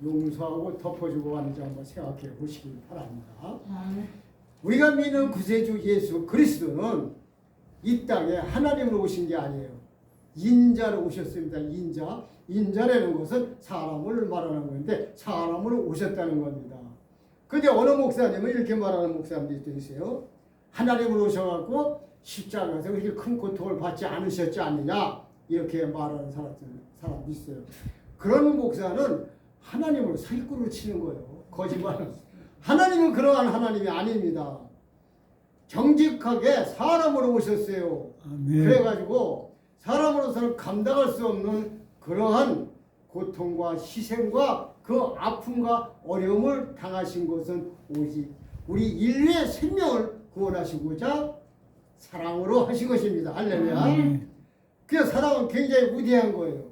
용서하고 덮어주고 하는지 한번 생각해 보시기 바랍니다. 우리가 믿는 구세주 예수 그리스도는 이 땅에 하나님으로 오신 게 아니에요. 인자로 오셨습니다. 인자라는 것은 사람을 말하는 건데 사람으로 오셨다는 겁니다. 근데 어느 목사님은 이렇게 말하는 목사님들이 있어요. 하나님으로 오셔갖고 십자가에서 이렇게 큰 고통을 받지 않으셨지 않느냐 이렇게 말하는 사람도 있어요. 그런 목사는 하나님을 사기꾼으로 치는 거예요. 거짓말은. 하나님은 그러한 하나님이 아닙니다. 정직하게 사람으로 오셨어요. 아멘. 그래가지고 사람으로서는 감당할 수 없는 그러한 고통과 희생과 그 아픔과 어려움을 당하신 것은 오직 우리 인류의 생명을 구원하시고자 사랑으로 하신 것입니다. 할렐루야. 그 사랑은 굉장히 위대한 거예요.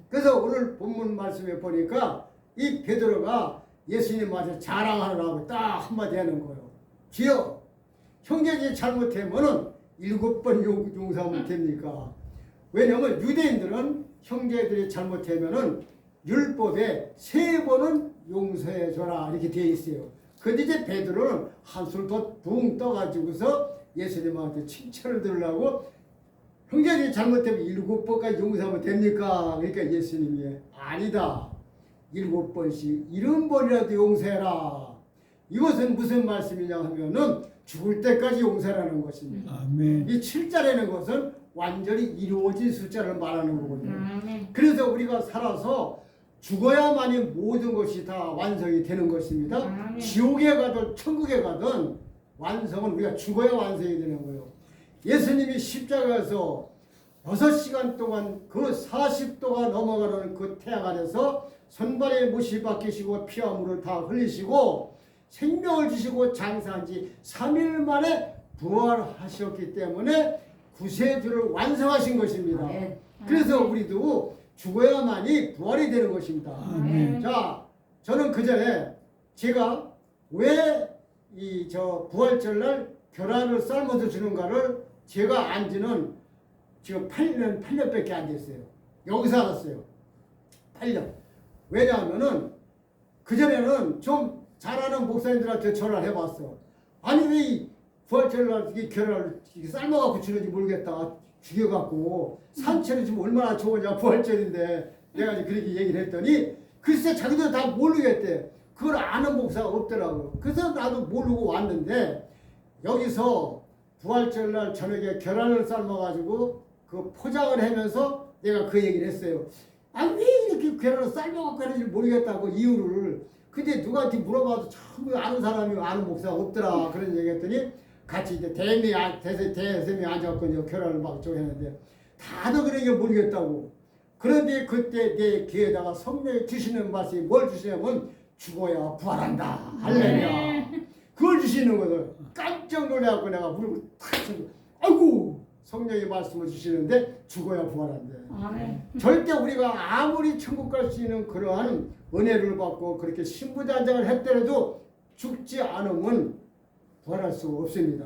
그래서 오늘 본문 말씀에 보니까 이 베드로가 예수님 맞아 자랑하느라고 딱 한마디 하는 거예요. 주여, 형제들이 잘못하면은 7번 용서하면 됩니까? 왜냐하면 유대인들은 형제들이 잘못하면은 율법에 3번은 용서해 줘라 이렇게 되어 있어요. 근데 이제 베드로는 한술 더 붕 떠가지고서 예수님한테 칭찬을 들으려고 형제들이 잘못하면 7번까지 용서하면 됩니까? 그러니까 예수님이 아니다. 7번씩 70번이라도 용서해라. 이것은 무슨 말씀이냐 하면은 죽을 때까지 용서라는 것입니다. 아멘. 이 7자라는 것은 완전히 이루어진 숫자를 말하는 거거든요. 그래서 우리가 살아서 죽어야만이 모든 것이 다 완성이 되는 것입니다. 지옥에 가든 천국에 가든 완성은 우리가 죽어야 완성이 되는 거예요. 예수님이 십자가에서 6시간 동안 그 40도가 넘어가는 그 태양 아래서 손발에 못이 박히시고 피와 물을 다 흘리시고 생명을 주시고 장사한 지 3일 만에 부활하셨기 때문에 구세주를 완성하신 것입니다. 그래서 우리도 죽어야만이 부활이 되는 것입니다. 아멘. 자, 저는 그 전에 제가 왜 이 부활절날 계란을 삶아서 주는가를 제가 안 지는 지금 8년밖에 안 됐어요. 여기서 알았어요. 8년. 왜냐하면은 그전에는 좀 잘하는 목사님들한테 전화를 해봤어. 아니 왜 이 부활절날 이 계란을 삶아갖고 주는지 모르겠다. 죽여갖고 산채로 주면 얼마나 좋으냐 부활절인데 내가 이제 그렇게 얘기를 했더니 글쎄 자기들 다 모르겠대. 그걸 아는 목사가 없더라고요. 그래서 나도 모르고 왔는데 여기서 부활절날 저녁에 계란을 삶아가지고 그 포장을 하면서 내가 그 얘기를 했어요. 아 왜 이렇게 계란을 삶아갖고 하는지 모르겠다고 이유를. 근데 누구한테 물어봐도 전부 아는 사람이 아는 목사가 없더라. 그런 얘기 했더니 같이 이제 대sem이 앉아갖고 이제 계란을 막 저기 했는데 다들 그런 게 모르겠다고. 그런데 그때 내 귀에다가 성령이 주시는 말씀이 뭘 주시냐면 죽어야 부활한다. 할렐루야. 그걸 주시는 거예요. 깜짝 놀래갖고 내가 물고 탁 치고 아이고 성령의 말씀을 주시는데 죽어야 부활한대. 절대 우리가 아무리 천국 갈 수 있는 그러한 은혜를 받고 그렇게 신부단장을 했더라도 죽지 않으면 부활할 수 없습니다.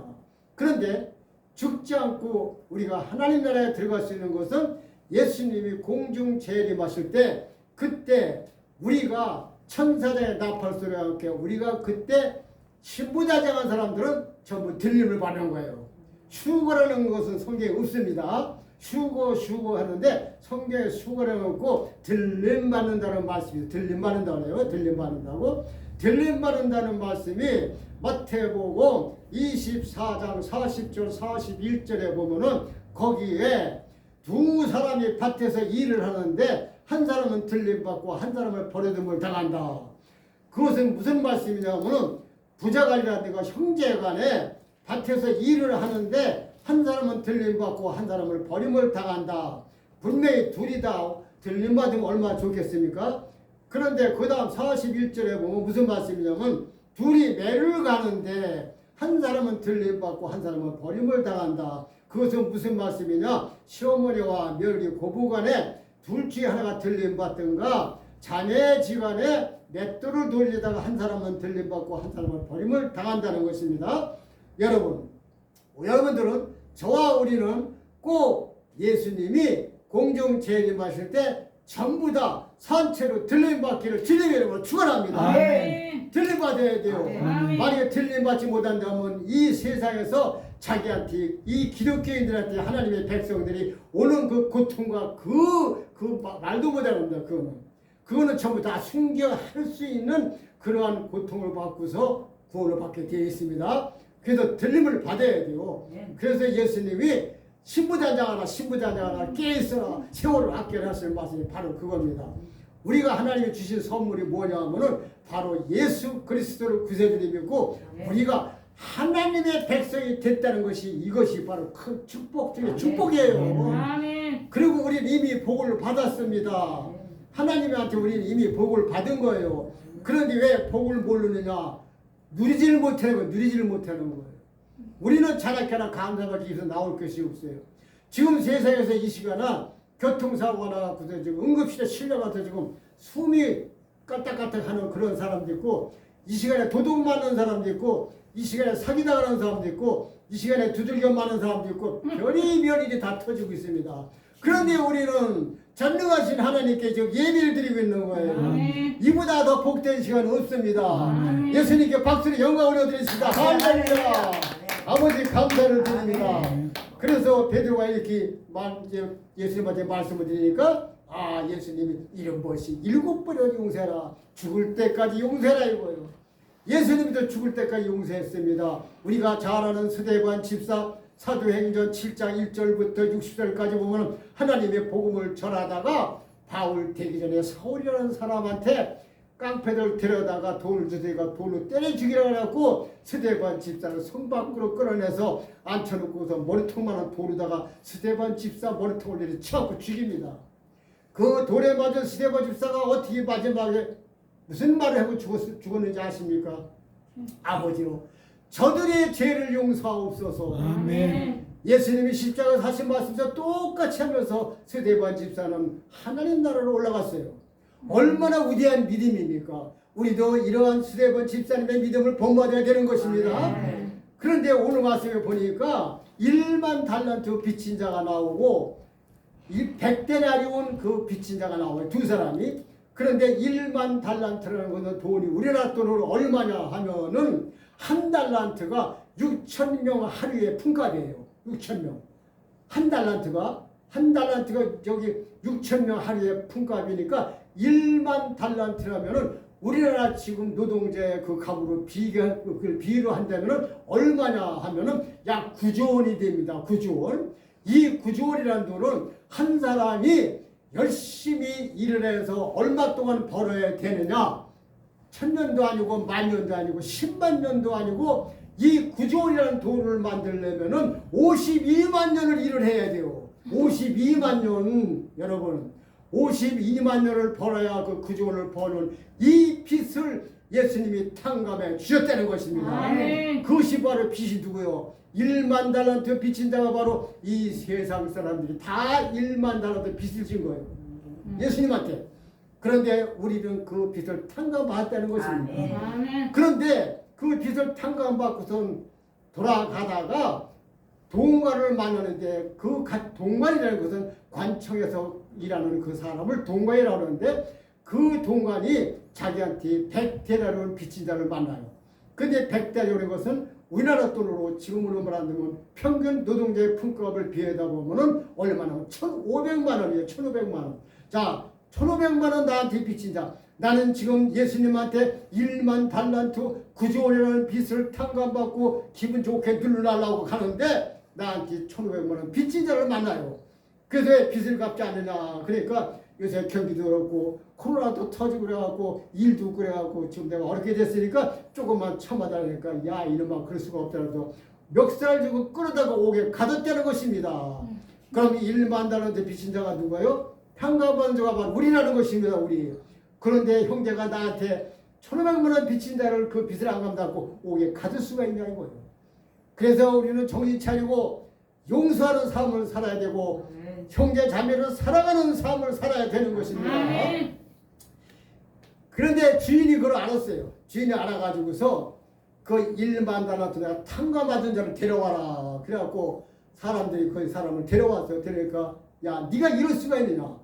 그런데 죽지 않고 우리가 하나님 나라에 들어갈 수 있는 것은 예수님이 공중 재림하실 때 그때 우리가 천사장의 나팔소리와 함께 우리가 그때 신부단장한 사람들은 전부 들림을 받는 거예요. 휴거라는 것은 성경에 없습니다. 휴거 하는데 성경에 휴거라는 없고 들림 받는다는 말씀이 들림 받는다고 해요. 들림 받는다고. 들림 받는다는 말씀이 마태복음 24장 40절 41절에 보면은 거기에 두 사람이 밭에서 일을 하는데 한 사람은 들림 받고 한 사람은 버려둠을 당한다. 그것은 무슨 말씀이냐면은 부자간이라든가 형제간에 밭에서 일을 하는데 한 사람은 들림 받고 한 사람은 버림을 당한다. 분명히 둘이 다 들림 받으면 얼마나 좋겠습니까? 그런데 그 다음 41절에 보면 무슨 말씀이냐면 둘이 매를 가는데 한 사람은 들림 받고 한 사람은 버림을 당한다. 그것은 무슨 말씀이냐? 시어머니와 며느리 고부간에 둘 중에 하나가 들림 받든가 자매 지간에 맷돌을 돌리다가 한 사람은 들림 받고 한 사람은 버림을 당한다는 것입니다. 여러분들은 저와 우리는 꼭 예수님이 공중 재림하실 때 전부 다 산채로 들림받기를 주님의 이름으로 축원합니다. 들림받아야 돼요. 만약에 들림받지 못한다면 이 세상에서 자기한테 이 기독교인들한테 하나님의 백성들이 오는 그 고통과 그 말도 못하는 겁니다. 그거는 전부 다 순교할 수 있는 그러한 고통을 받고서 구원을 받게 되어 있습니다. 그래서 들림을 받아야 돼요. 그래서 예수님이 신부단장하라 깨있어라 세월을 아껴라 하시는 말씀이 바로 그겁니다. 우리가 하나님이 주신 선물이 뭐냐 하면은 바로 예수 그리스도를 구세주를 믿고 우리가 하나님의 백성이 됐다는 것이 이것이 바로 큰 축복 중에 축복이에요. 그리고 우리는 이미 복을 받았습니다. 하나님한테 우리는 이미 복을 받은 거예요. 그런데 왜 복을 모르느냐? 누리지를 못하는 거예요. 우리는 자락해나 감사받기 위해서 나올 것이 없어요. 지금 세상에서 이 시간에 교통사고가 나갖고서 지금 응급실에 실려가서 지금 숨이 까딱까딱하는 그런 사람도 있고, 이 시간에 도둑 맞는 사람도 있고, 이 시간에 사기당하는 사람도 있고, 이 시간에 두들겨 맞는 사람도 있고, 별의별 일이 다 터지고 있습니다. 그런데 우리는 전능하신 하나님께 지금 예배를 드리고 있는 거예요. 이보다 더 복된 시간은 없습니다. 예수님께 박수로 영광을 올려드리겠습니다. 할렐루야. 아버지 감사를 드립니다. 그래서 베드로가 이렇게 예수님한테 말씀을 드리니까 예수님이 이런 것이 7번을 용서해라. 죽을 때까지 용서해라 이거예요. 예수님도 죽을 때까지 용서했습니다. 우리가 잘 아는 스데반 집사 사도행전 7장 1절부터 60절까지 보면 하나님의 복음을 전하다가 바울 되기 전에 사울이라는 사람한테 깡패들 데려다가 돈을 주세가 돈을 때려 죽이라고 해갖고 스데반 집사를 성 밖으로 끌어내서 앉혀놓고서 머리통만한 돌에다가 스데반 집사 머리통을 내려 쳐갖고 죽입니다. 그 돌에 맞은 스데반 집사가 어떻게 마지막에 무슨 말을 하고 죽었는지 아십니까? 아버지로 저들의 죄를 용서하옵소서. 아멘. 예수님이 십자가 사신 말씀에서 똑같이 하면서 스데반 집사는 하나님 나라로 올라갔어요. 얼마나 위대한 믿음입니까? 우리도 이러한 스데반 집사님의 믿음을 본받아야 되는 것입니다. 그런데 오늘 말씀에 보니까 1만 달란트 빚진 자가 나오고 100데나리온 그 빚진 자가 나와요. 두 사람이. 그런데 1만 달란트라는 것은 돈이 우리나라 돈으로 얼마냐 하면은 한 달란트가 6,000명 하루에 품값이에요. 6,000명. 한 달란트가 저기 6,000명 하루에 품값이니까 1만 달란트라면은 우리나라 지금 노동자의 그 값으로 비로 한다면은 얼마냐 하면은 약 9조 원이 됩니다. 9조 원. 이 9조 원이라는 돈은 한 사람이 열심히 일을 해서 얼마 동안 벌어야 되느냐? 1000년도 아니고 10,000년도 아니고 10만 년도 아니고 이 9조 원이라는 돈을 만들려면은 52만 년을 일을 해야 돼요. 52만 년, 여러분 52만 년을 벌어야 그 9조 원을 버는 이 빚을 예수님이 탕감해 주셨다는 것입니다. 그것이 바로 빚이 누구요? 1만 달란트 빚진 자가 바로 이 세상 사람들이 다 1만 달란트 빚을 진 거예요. 예수님한테. 그런데 우리는 그 빚을 탕감받았다는 것입니다. 그런데 그 빚을 탕감받고선 돌아가다가 동관을 만나는데 그 동관이라는 것은 관청에서 일하는 그 사람을 동관이라고 하는데 그 동관이 자기한테 100데나리온 빚진 자를 만나요. 근데 100데나리온인 것은 우리나라 돈으로 지금으로 말하면 평균 노동자의 품값을 비하다 보면은 얼마나 1,500만 원이에요. 1,500만 원. 자, 1,500만 원 나한테 빚진 자. 나는 지금 예수님한테 1만 달란트 9조 원이라는 빚을 탕감받고 기분 좋게 눌러달라고 가는데 나한테 1,500만 원 빚진 자를 만나요. 그래서 왜 빚을 갚지 않느냐. 그러니까 요새 경기도 그렇고 코로나도 터지고 그래갖고 일도 그래갖고 지금 내가 어렵게 됐으니까 조금만 참아달라니까 야 이놈아 그럴 수가 없더라도 멱살 주고 끌어다가 오게 가뒀다는 것입니다. 그럼 1만 달란트 빚진 자가 누가요? 탕감받은 자가 바로 우리라는 것입니다. 우리. 그런데 형제가 나한테 1,500만 원 빚진 자를 그 빚을 안 갚고 오게 가둘 수가 있냐 이거예요. 그래서 우리는 정신 차리고 용서하는 삶을 살아야 되고 형제 자매를 사랑하는 삶을 살아야 되는 것입니다. 그런데 주인이 그걸 알았어요. 주인이 알아가지고서 그 1만 달란트 내가 탕감받은 자를 데려와라. 그래갖고 사람들이 그 사람을 데려왔어요. 그러니까 야 네가 이럴 수가 있느냐.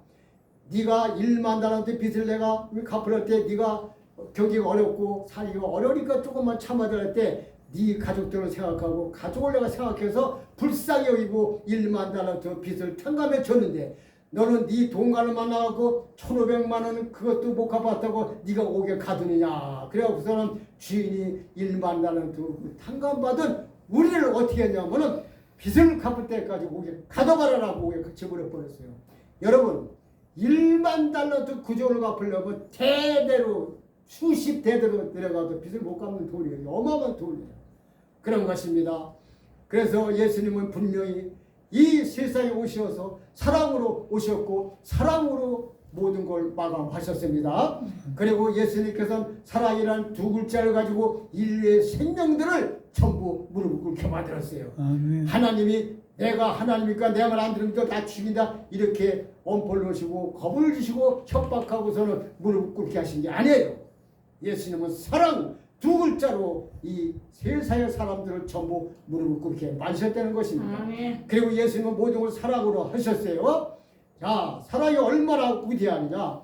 네가 1만 달란트 빚을 내가 갚을 때 네가 경기가 어렵고 살기가 어려우니까 조금만 참아들 할때 네 가족들을 생각하고 가족을 내가 생각해서 불쌍히 여기고 1만 달란트 빚을 탕감해 줬는데 너는 네 동가를 만나고 1,500만 원 그것도 못 갚았다고 네가 오게 가두느냐. 그래갖고서는 주인이 1만 달란트 탕감받은 우리를 어떻게 했냐면은 빚을 갚을 때까지 오게 가둬가라라고 오게 집어넣어 버렸어요. 여러분 1만 달란트 구조를 갚으려면 대대로 수십 대대로 내려가도 빚을 못 갚는 돈이에요. 어마어마한 돈이에요. 그런 것입니다. 그래서 예수님은 분명히 이 세상에 오셔서 사랑으로 오셨고 사랑으로 모든 걸 마감하셨습니다. 그리고 예수님께서는 사랑이란 두 글자를 가지고 인류의 생명들을 전부 무릎 꿇게 만들었어요. 아멘. 하나님이 내가 하나님이니까 내 말 안 들으면 다 죽인다 이렇게 엄포를 놓으시고 겁을 주시고 협박하고서는 무릎 꿇게 하신 게 아니에요. 예수님은 사랑 두 글자로 이 세상의 사람들을 전부 무릎 꿇게 만드셨다는 것입니다. 아멘. 그리고 예수님은 모든 걸 사랑으로 하셨어요. 자, 사랑이 얼마나 위대하느냐.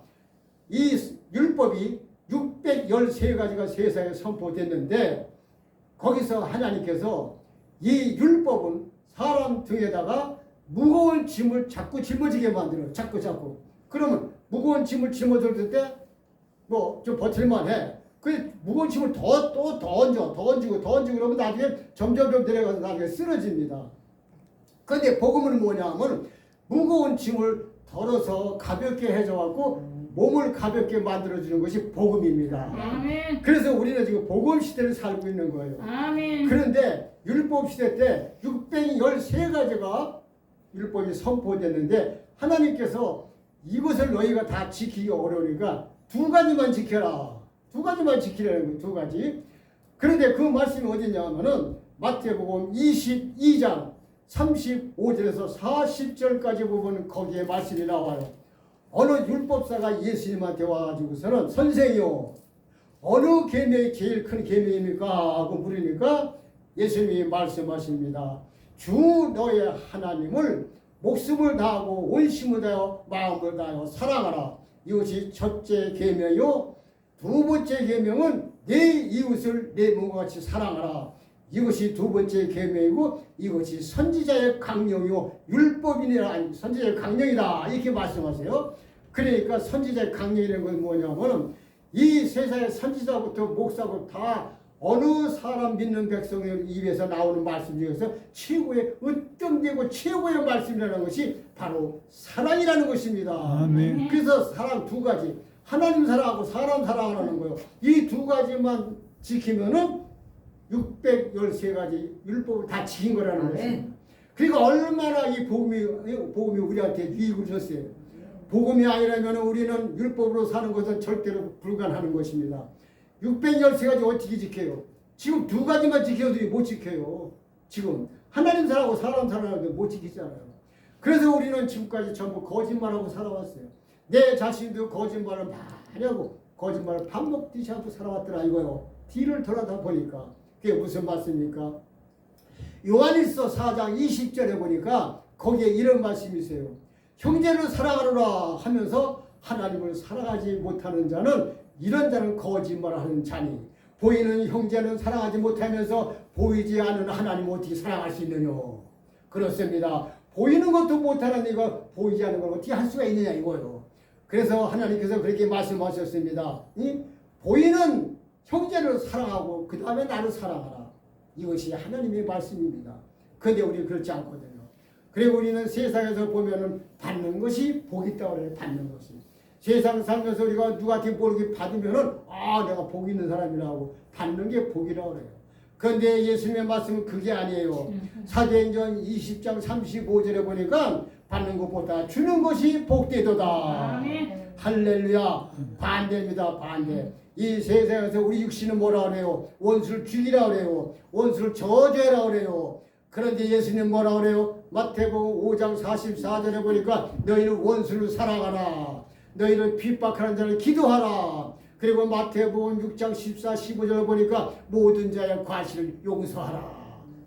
이 율법이 613가지가 세상에 선포됐는데 거기서 하나님께서 이 율법은 사람 등에다가 무거운 짐을 자꾸 짊어지게 만들어요. 자꾸. 그러면 무거운 짐을 짊어질 때 뭐 좀 버틸만 해. 그 무거운 짐을 더 얹고 그러면 나중에 점점 내려가서 나중에 쓰러집니다. 그런데 복음은 뭐냐면 무거운 짐을 덜어서 가볍게 해줘갖고 몸을 가볍게 만들어주는 것이 복음입니다. 아멘. 그래서 우리는 지금 복음 시대를 살고 있는 거예요. 아멘. 그런데 율법 시대 때 613가지가 율법이 선포됐는데 하나님께서 이것을 너희가 다 지키기 어려우니까 두 가지만 지켜라. 두 가지만 지키라는 거예요. 두 가지. 그런데 그 말씀이 어디냐면은 마태복음 22장 35절에서 40절까지 보면 거기에 말씀이 나와요. 어느 율법사가 예수님한테 와가지고서는 선생이요 어느 계명이 제일 큰 계명입니까? 하고 물으니까 예수님이 말씀하십니다. 주 너의 하나님을 목숨을 다하고 온심을 다하여 마음을 다하여 사랑하라. 이것이 첫째 계명이요. 두 번째 계명은 내 이웃을 내 몸과 같이 사랑하라. 이것이 두 번째 계명이고 이것이 선지자의 강령이요 율법이니라 아니 선지자의 강령이다 이렇게 말씀하세요. 그러니까 선지자의 강령이라는 건 뭐냐면 이 세상의 선지자부터 목사부터 다 어느 사람 믿는 백성의 입에서 나오는 말씀 중에서 최고의 으뜸되고 최고의 말씀이라는 것이 바로 사랑이라는 것입니다. 아멘. 그래서 사랑 두 가지 하나님 사랑하고 사람 사랑하는 거예요. 이 두 가지만 지키면은 613가지 율법을 다 지킨 거라는 것입니다. 그러니까 얼마나 이 복음이 우리한테 유익을 줬어요. 복음이 아니라면 우리는 율법으로 사는 것은 절대로 불가능한 것입니다. 613가지 어떻게 지켜요? 지금 두 가지만 지켜도 못 지켜요. 지금 하나님 사랑하고 사람 사랑하는데 못 지키잖아요. 그래서 우리는 지금까지 전부 거짓말하고 살아왔어요. 내 자신도 거짓말을 많이 하고 거짓말을 밥 먹듯이 하고 살아왔더라 이거요. 뒤를 돌아다 보니까 그게 무슨 말씀입니까? 요한일서 4장 20절에 보니까 거기에 이런 말씀이 있어요. 형제를 사랑하노라 하면서 하나님을 사랑하지 못하는 자는 이런 자는 거짓말을 하는 자니 보이는 형제는 사랑하지 못하면서 보이지 않는 하나님을 어떻게 사랑할 수 있느냐. 그렇습니다. 보이는 것도 못하는 이가 보이지 않는 걸 어떻게 할 수가 있느냐 이거예요. 그래서 하나님께서 그렇게 말씀하셨습니다. 보이는 형제를 사랑하고 그 다음에 나를 사랑하라. 이것이 하나님의 말씀입니다. 그런데 우리는 그렇지 않거든요. 그리고 우리는 세상에서 보면은 받는 것이 복 있다고 그래요. 받는 것이. 세상 살면서 우리가 누구한테 뭘 이렇게 받으면은 내가 복 있는 사람이라고 받는 게 복이라고 그래요. 그런데 예수님의 말씀은 그게 아니에요. 사도행전 20장 35절에 보니까 받는 것보다 주는 것이 복되도다. 아멘. 할렐루야. 반대입니다. 반대. 이 세상에서 우리 육신은 뭐라 그래요? 원수를 죽이라 그래요. 원수를 저주해라 그래요. 그런데 예수님 뭐라 그래요? 마태복음 5장 44절에 보니까 너희는 원수를 사랑하라. 너희를 핍박하는 자를 기도하라. 그리고 마태복음 6장 14, 15절에 보니까 모든 자의 과실을 용서하라.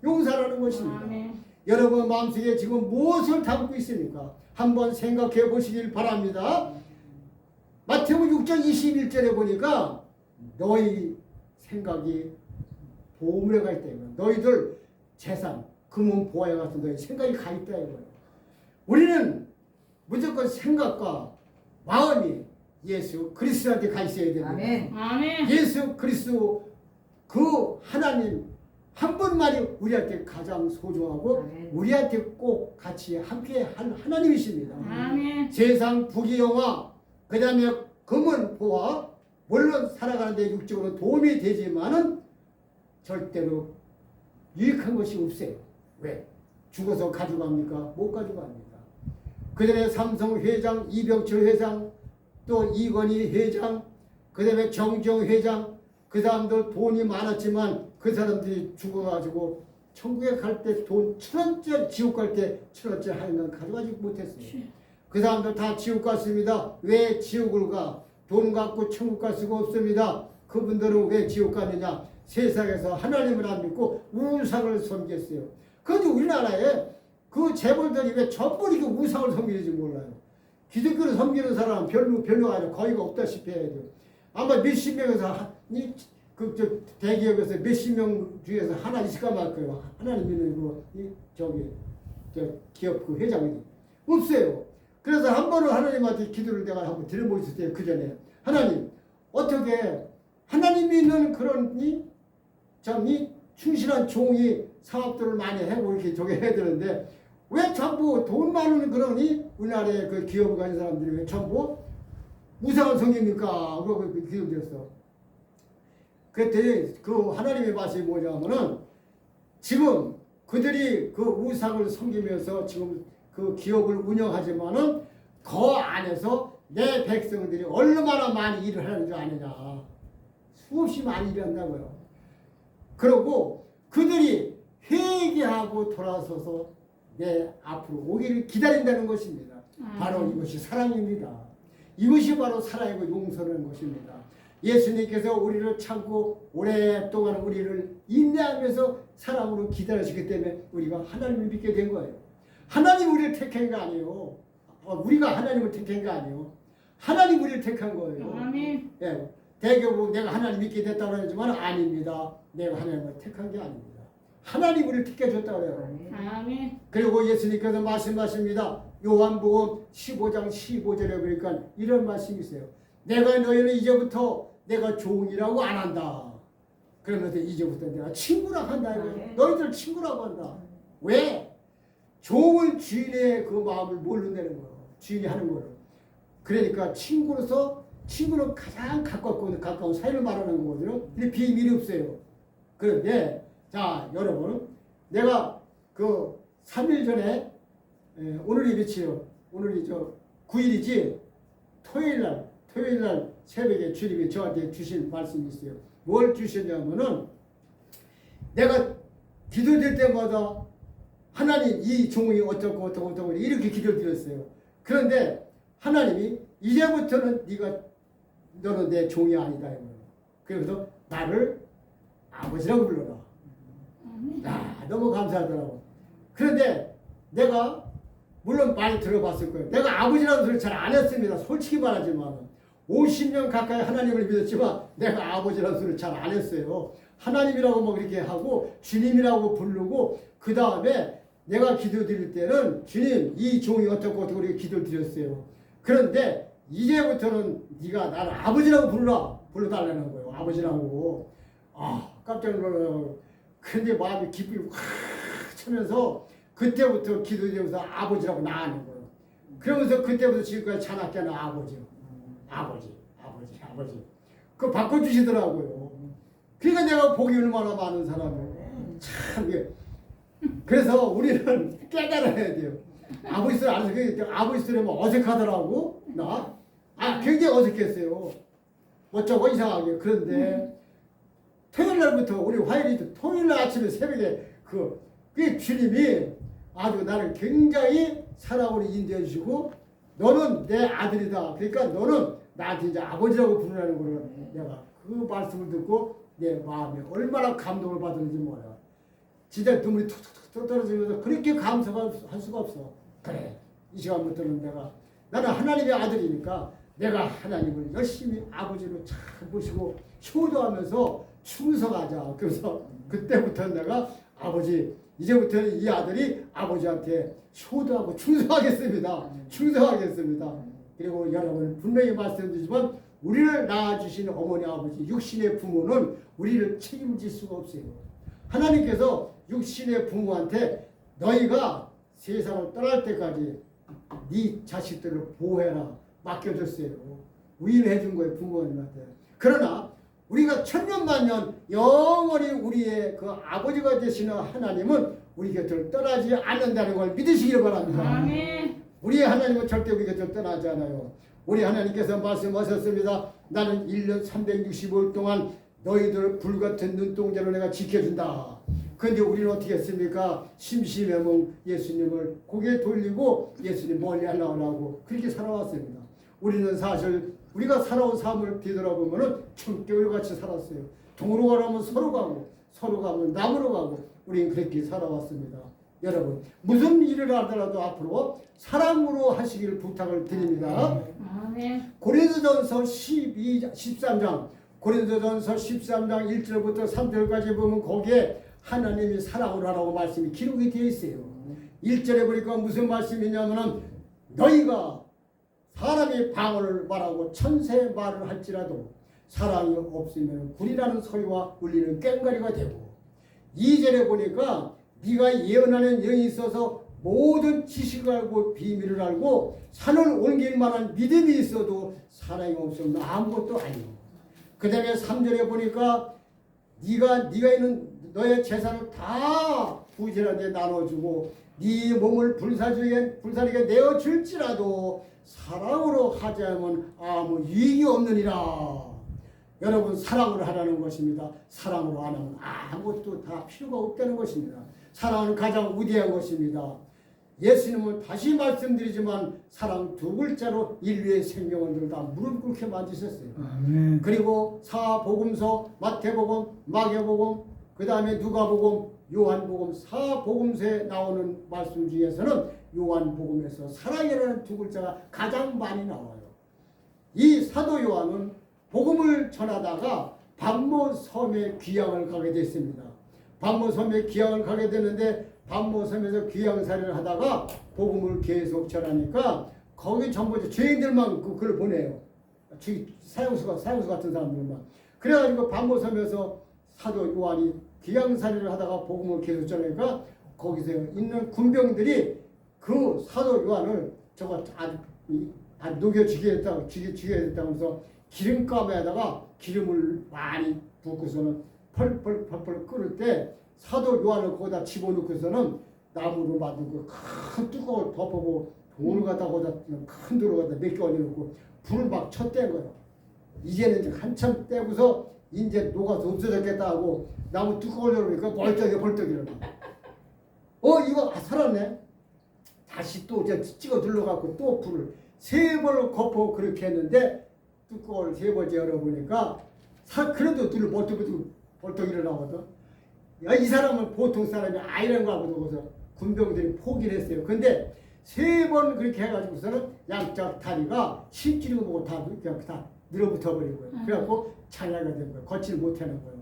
용서하라는 것입니다. 아멘. 여러분 마음속에 지금 무엇을 담고 있습니까? 한번 생각해 보시길 바랍니다. 마태복음 6장 21절에 보니까 너희 생각이 보물에 가 있다 이거야. 너희들 재산, 금은 보화에 같은 너희 생각이 가 있다 이거야. 우리는 무조건 생각과 마음이 예수 그리스도한테 가 있어야 됩니다. 아멘. 아멘. 예수 그리스도 그 하나님 한 분만이 우리한테 가장 소중하고 아멘. 우리한테 꼭 같이 함께 한 하나님이십니다. 아멘. 세상 부귀영화 그 다음에 금은 보화 물론 살아가는데 육적으로 도움이 되지만은 절대로 유익한 것이 없어요. 왜? 죽어서 가져갑니까? 못 가져갑니다. 그 다음에 삼성 회장, 이병철 회장, 또 이건희 회장, 그 다음에 정정 회장, 그 사람들 돈이 많았지만 그 사람들이 죽어가지고 천국에 갈 때 돈 1,000원짜리 지옥 갈 때 1,000원짜리 하는 건 가져가지 못했어요. 그 사람들 다 지옥 갔습니다. 왜 지옥을 가? 돈 갖고 천국 갈 수가 없습니다. 그분들은 왜 지옥 가느냐? 세상에서 하나님을 안 믿고 우상을 섬겼어요. 그런데 우리나라에 그 재벌들이 왜 전부 이렇게 우상을 섬기는지 몰라요. 기독교를 섬기는 사람은 별로 아니라 거의가 없다시피 해야 돼요. 아마 몇십 명에서 대기업에서 몇십 명 중에서 하나 있을까 말 거예요. 하나님 믿는 기업 그 회장이 없어요. 그래서 한 번은 하나님한테 기도를 내가 한번 드려보셨을 때 그 전에 하나님 어떻게 하나님 믿는 그런 이 충실한 종이 사업들을 많이 하고 이렇게 저게 해야 되는데 왜 전부 돈 많은 그런 우리나라의 그 기업을 가진 사람들이 왜 전부 우상을 섬깁니까? 그러고 기도드렸어. 그랬더니 그 하나님의 말씀이 뭐냐면은 지금 그들이 그 우상을 섬기면서 지금 그 기업을 운영하지만은 그 안에서 내 백성들이 얼마나 많이 일을 하는 줄 아느냐. 수없이 많이 일을 한다고요. 그러고 그들이 회개하고 돌아서서 내 앞으로 오기를 기다린다는 것입니다. 바로 이것이 사랑입니다. 이것이 바로 사랑이고 용서라는 것입니다. 예수님께서 우리를 참고 오랫동안 우리를 인내하면서 사랑으로 기다리시기 때문에 우리가 하나님을 믿게 된 거예요. 하나님 우리를 택한 거 아니에요. 우리가 하나님을 택한 거 아니에요. 하나님 우리를 택한 거예요. 아멘. 예, 대개보 내가 하나님 믿게 됐다고 하지만 아닙니다. 내가 하나님을 택한 게 아닙니다. 하나님 우리를 택해줬다고 해요. 아멘. 그리고 예수님께서 말씀하십니다. 요한복음 15장 15절에 보니까 이런 말씀이 있어요. 내가 너희는 이제부터 내가 종이라고 안 한다. 그러면서 이제부터 내가 친구라고 한다. 너희들 친구라고 한다. 왜? 종은 주인의 그 마음을 모른다는 거예요. 주인이 하는 거예요. 그러니까 친구로서 친구는 가장 가까운 사이를 말하는 거거든요. 근데 비밀이 없어요. 그런데 자 여러분 내가 그 3일 전에 오늘이 며칠이요? 오늘이 9일이지 토요일 날 새벽에 주님이 저한테 주신 말씀이 있어요. 뭘 주셨냐면은 내가 기도될 때마다 하나님 이 종이 어떻고 이렇게 기도를 드렸어요. 그런데 하나님이 이제부터는 너는 내 종이 아니다. 그래서 나를 아버지라고 불러라. 야, 너무 감사하더라고. 그런데 내가 물론 많이 들어봤을 거예요. 내가 아버지라는 소리 잘 안 했습니다. 솔직히 말하지만 50년 가까이 하나님을 믿었지만 내가 아버지라는 소리 잘 안 했어요. 하나님이라고 뭐 그렇게 하고 주님이라고 부르고 그 다음에 내가 기도드릴 때는 주님 이 종이 어떻고 이렇게 기도를 드렸어요. 그런데 이제부터는 네가 나를 아버지라고 불러달라는 거예요. 아버지라고. 깜짝 놀라요. 근데 마음이 기쁨이 확 차면서 그때부터 기도되면서 아버지라고 나가는 거예요. 그러면서 그때부터 지금까지 자나깨나 아버지. 그거 바꿔주시더라고요. 그러니까 내가 복이 얼마나 많은 사람이에요. 참 이게. 그래서 우리는 깨달아야 돼요. 아버지 소리 안 해서 아버지 소리 하면 어색하더라고. 나? 굉장히 어색했어요. 어쩌고 이상하게. 그런데 토요일 날부터 우리 화요일이 토요일 날 아침에 새벽에 그 주님이 아주 나를 굉장히 사랑으로 인도해 주시고 너는 내 아들이다. 그러니까 너는 나한테 이제 아버지라고 부르라는 거를 내가 그 말씀을 듣고 내 마음에 얼마나 감동을 받았는지 몰라. 진짜 눈물이 툭툭툭 떨어지면서 그렇게 감사할 수가 없어. 그래 이 시간부터는 나는 하나님의 아들이니까 내가 하나님을 열심히 아버지로 잘 모시고 효도하면서 충성하자. 그래서 그때부터 내가 아버지 이제부터는 이 아들이 아버지한테 효도하고 충성하겠습니다. 충성하겠습니다. 그리고 여러분 분명히 말씀드리지만 우리를 낳아주신 어머니 아버지 육신의 부모는 우리를 책임질 수가 없어요. 하나님께서 육신의 부모한테 너희가 세상을 떠날 때까지 네 자식들을 보호해라 맡겨줬어요. 위임해 준 거예요 부모님한테. 그러나 우리가 천년만년 영원히 우리의 그 아버지가 되시는 하나님은 우리 곁을 떠나지 않는다는 걸 믿으시길 바랍니다. 아멘. 우리의 하나님은 절대 우리 곁을 떠나지 않아요. 우리 하나님께서 말씀하셨습니다. 나는 1년 365일 동안 너희들 불같은 눈동자로 내가 지켜준다. 그런데 우리는 어떻게 했습니까? 심심해면 예수님을 고개 돌리고 예수님 멀리 하려고 그렇게 살아왔습니다. 우리는 사실 우리가 살아온 삶을 뒤돌아보면 청개울같이 살았어요. 동으로 가라면 서로 가고 서로 가면 남으로 가고 우리는 그렇게 살아왔습니다. 여러분 무슨 일을 하더라도 앞으로 사랑으로 하시길 부탁을 드립니다. 아멘. 고린도전서 13장 고린도전서 13장 1절부터 3절까지 보면 거기에 하나님이 사랑으로 하라고 말씀이 기록이 되어 있어요. 1절에 보니까 무슨 말씀이냐면 너희가 사람이 방언을 말하고 천사의 말을 할지라도 사랑이 없으면 굴이라는 소리와 울리는 꽹과리가 되고 2절에 보니까 네가 예언하는 영이 있어서 모든 지식을 알고 비밀을 알고 산을 옮길 만한 믿음이 있어도 사랑이 없으면 아무것도 아니고 그 다음에 3절에 보니까 네가 있는 너의 재산을 다 부자한테 나눠주고 네 몸을 불사르게 내어줄지라도 사랑으로 하지 않으면 아무 유익이 없느니라. 여러분 사랑으로 하라는 것입니다. 사랑으로 안 하면 아무것도 다 필요가 없다는 것입니다. 사랑은 가장 위대한 것입니다. 예수님은 다시 말씀드리지만 사랑 두 글자로 인류의 생명을 다 무릎 꿇게 만드셨어요. 아멘. 그리고 사복음서, 마태복음, 마태복음, 그 다음에 누가복음, 요한복음, 사복음서에 나오는 말씀 중에서는 요한복음에서 사랑이라는 두 글자가 가장 많이 나와요. 이 사도 요한은 복음을 전하다가 반모섬에 귀향을 가게 됐습니다. 반모섬에 귀향을 가게 되는데 반모섬에서 귀향살이를 하다가 복음을 계속 전하니까 거기 전부 죄인들만 그걸 보내요. 사형수 같은 사람들만. 그래가지고 반모섬에서 사도 요한이 귀향살이를 하다가 복음을 계속 전하니까 거기서 있는 군병들이 그 사도 요한을 저거 녹여 죽여야겠다면서 기름감에다가 기름을 많이 붓고서는 펄펄 끓을 때 사도 요한을 거기다 집어넣고서는 나무로 만든 그 큰 뚜껑을 덮어고 돌을 갖다 거기다 큰 돌을 갖다 몇 개 올려놓고 불을 막 쳤댄 거예요. 이제는 이제 한참 떼고서 이제 녹아서 없어졌겠다 하고 나무 뚜껑을 열어보니까 벌떡이라고. 이거 살았네. 다시 또 찍어 눌러갖고 또 불을 3번을 덮어 그렇게 했는데 뚜껑을 3번째 열어보니까 그래도 둘 벌떡 일어나거든. 이 사람은 보통 사람이 아니라는 거 알고 그래서 군병들이 포기를 했어요. 근데 3번 그렇게 해가지고서는 양쪽 다리가 실지리고 보고 다 늘어붙어 버린 거예요. 그래갖고 장애가 된 거예요. 걷지를 못하는 거예요.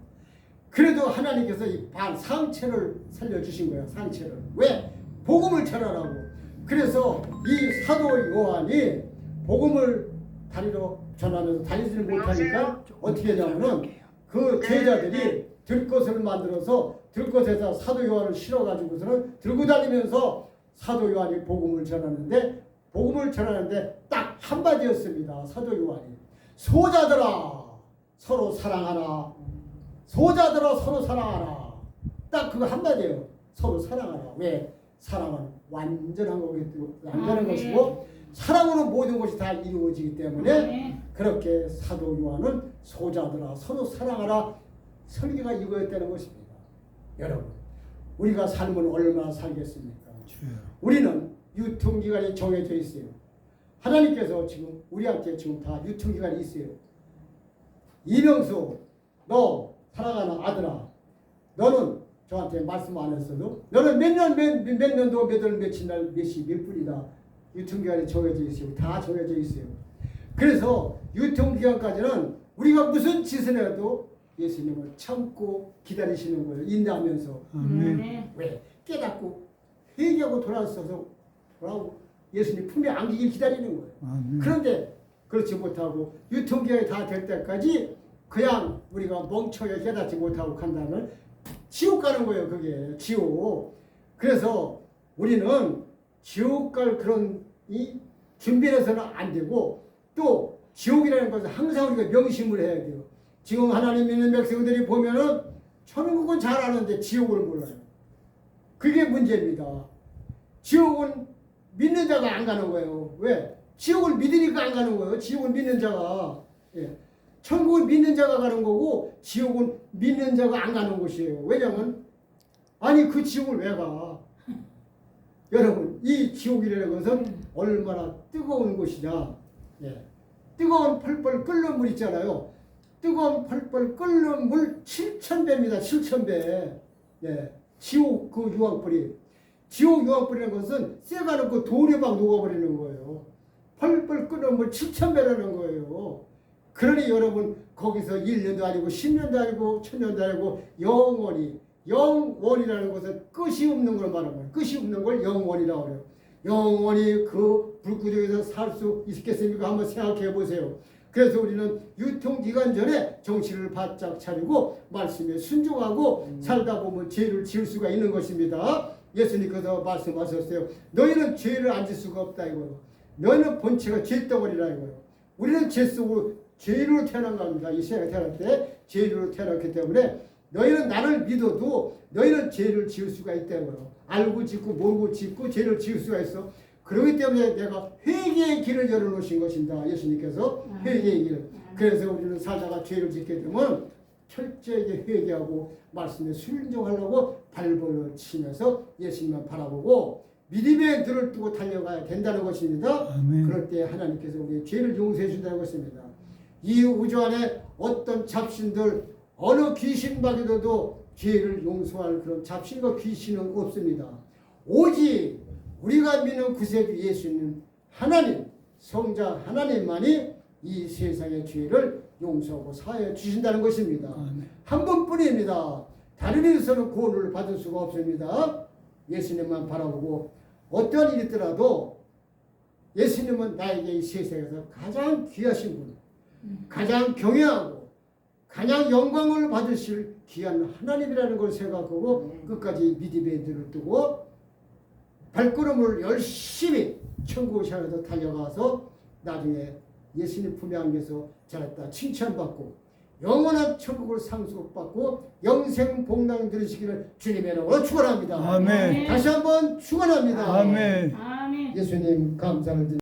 그래도 하나님께서 이 상체를 살려주신 거예요. 상체를. 왜? 복음을 전하라고. 그래서 이 사도 요한이 복음을 다리로 전하면서 다니지를 못하니까 어떻게 하냐면은 그 제자들이 들것을 만들어서 들것에다 사도 요한을 실어가지고서는 들고 다니면서 사도 요한이 복음을 전하는데 딱 한마디였습니다. 사도 요한이 소자들아 서로 사랑하라. 소자들아 서로 사랑하라. 딱 그거 한마디예요. 서로 사랑하라. 왜? 사랑은 완전한 것이고 사랑으로 모든 것이 다 이루어지기 때문에 그렇게 사도 요한은 소자들아 서로 사랑하라 설계가 이거였다는 것입니다. 여러분 우리가 삶을 얼마나 살겠습니까? 우리는 유통기간이 정해져 있어요. 하나님께서 지금 우리한테 지금 다 유통기간이 있어요. 이명수 너 사랑하는 아들아 너는 저한테 말씀 안 했어도 너는 몇 년도 몇 월 며칠 날 몇 시 몇 분이다 유통기간이 정해져 있어요. 다 정해져 있어요. 그래서 유통기한까지는 우리가 무슨 짓을 해도 예수님을 참고 기다리시는 거예요. 인내하면서. 왜? 깨닫고 회개하고 돌아서서 돌아오고 예수님 품에 안기길 기다리는 거예요. 그런데 그렇지 못하고 유통기한이 다 될 때까지 그냥 우리가 멍청하게 깨닫지 못하고 간다면 지옥 가는 거예요. 그게 지옥. 그래서 우리는 지옥 갈 그런 이 준비해서는 안 되고 또 지옥이라는 것은 항상 우리가 명심을 해야 돼요. 지금 하나님 믿는 백성들이 보면은 천국은 잘 아는데 지옥을 몰라요. 그게 문제입니다. 지옥은 믿는 자가 안 가는 거예요. 왜? 지옥을 믿으니까 안 가는 거예요. 지옥을 믿는 자가. 예. 천국을 믿는 자가 가는 거고 지옥은 믿는 자가 안 가는 곳이에요. 왜냐하면 아니 그 지옥을 왜 가? 여러분 이 지옥이라는 것은 얼마나 뜨거운 곳이냐. 예. 뜨거운 펄펄 끓는 물 있잖아요. 뜨거운 펄펄 끓는 물 7,000배입니다. 7,000배. 예. 지옥 그 유황불이. 지옥 유황불이라는 것은 쇠가 넣고 돌에 막 녹아버리는 거예요. 펄펄 끓는 물 7,000배라는 거예요. 그러니 여러분 거기서 1년도 아니고 10년도 아니고 1000년도 아니고 영원이라는 것은 끝이 없는 걸 말하면 끝이 없는 걸 영원이라고 해요. 영원히 그 불구덩이에서 살 수 있겠습니까? 한번 생각해 보세요. 그래서 우리는 유통기간 전에 정신을 바짝 차리고 말씀에 순종하고 살다 보면 죄를 지을 수가 있는 것입니다. 예수님께서 말씀하셨어요. 너희는 죄를 안 질 수가 없다 이거예요. 너희는 본체가 죄덩어리라 이거예요. 우리는 죄 속으로 죄로 태어난 겁니다. 이 세상에 태어날 때 죄로 태어났기 때문에 너희는 나를 믿어도 너희는 죄를 지을 수가 있다고요. 알고 짓고 모르고 짓고 죄를 지을 수가 있어. 그렇기 때문에 내가 회개의 길을 열어놓으신 것입니다. 예수님께서 회개의 길. 그래서 우리는 살다가 죄를 짓게 되면 철저하게 회개하고 말씀에 순종하려고 발버둥 치면서 예수님만 바라보고 믿음의 눈을 뜨고 달려가야 된다는 것입니다. 아멘. 그럴 때 하나님께서 우리의 죄를 용서해 준다는 것입니다. 이 우주 안에 어떤 잡신들 어느 귀신마저도 죄를 용서할 그런 잡신과 귀신은 없습니다. 오직 우리가 믿는 구세주 예수님 하나님 성자 하나님만이 이 세상의 죄를 용서하고 사하여 주신다는 것입니다. 한 번뿐입니다. 다른 일에서는 구원을 받을 수가 없습니다. 예수님만 바라보고 어떤 일이 있더라도 예수님은 나에게 이 세상에서 가장 귀하신 분, 가장 경외하고 가장 영광을 받으실 귀한 하나님이라는 걸 생각하고 끝까지 믿음의 눈을 뜨고 발걸음을 열심히 천국을 향해서 달려가서 나중에 예수님 품에 안겨서 잘했다 칭찬받고 영원한 천국을 상속받고 영생 복랑 들으시기를 주님의 이름으로 축원합니다. 아멘. 다시 한번 축원합니다. 아멘. 예수님 감사를 드립니다.